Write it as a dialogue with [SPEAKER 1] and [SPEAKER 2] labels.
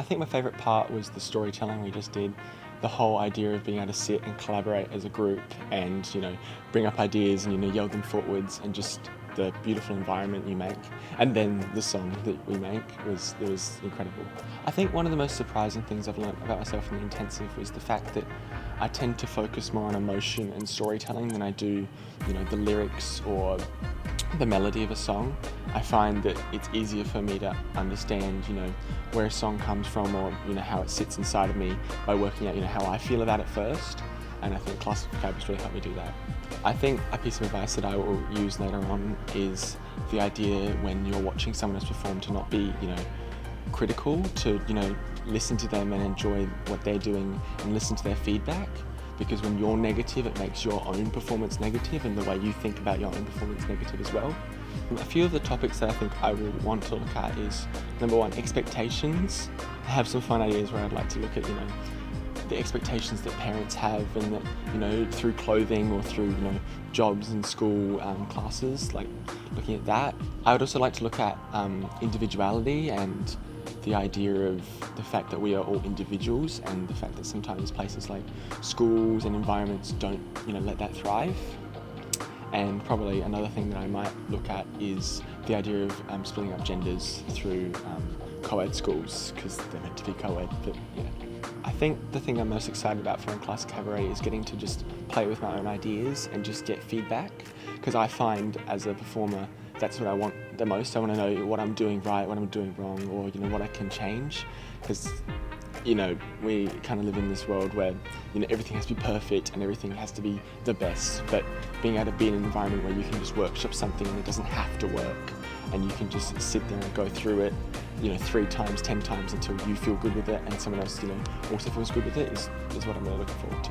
[SPEAKER 1] think my favourite part was the storytelling we just did. The whole idea of being able to sit and collaborate as a group and, bring up ideas and, yell them forwards, and just the beautiful environment you make. And then the song that we make was incredible. I think one of the most surprising things I've learned about myself in the intensive was the fact that I tend to focus more on emotion and storytelling than I do, the lyrics or the melody of a song. I find that it's easier for me to understand, where a song comes from, or, how it sits inside of me by working out, how I feel about it first. And I think classical vocabulary really helped me do that. I think a piece of advice that I will use later on is the idea when you're watching someone else perform to not be, critical, to, listen to them and enjoy what they're doing and listen to their feedback. Because when you're negative, it makes your own performance negative, and the way you think about your own performance negative as well. A few of the topics that I think I would want to look at is, number one, expectations. I have some fun ideas where I'd like to look at, the expectations that parents have, and that, through clothing or through, jobs and school classes, like looking at that. I would also like to look at individuality and the idea of the fact that we are all individuals, and the fact that sometimes places like schools and environments don't, let that thrive. And probably another thing that I might look at is the idea of splitting up genders through co-ed schools, because they're meant to be co-ed, but yeah. I think the thing I'm most excited about for class Cabaret is getting to just play with my own ideas and just get feedback, because I find as a performer that's what I want the most. I want to know what I'm doing right, what I'm doing wrong, or what I can change, because we kind of live in this world where everything has to be perfect and everything has to be the best, but being able to be in an environment where you can just workshop something and it doesn't have to work, and you can just sit there and go through it 3 times, 10 times until you feel good with it and someone else also feels good with it is what I'm really looking forward to.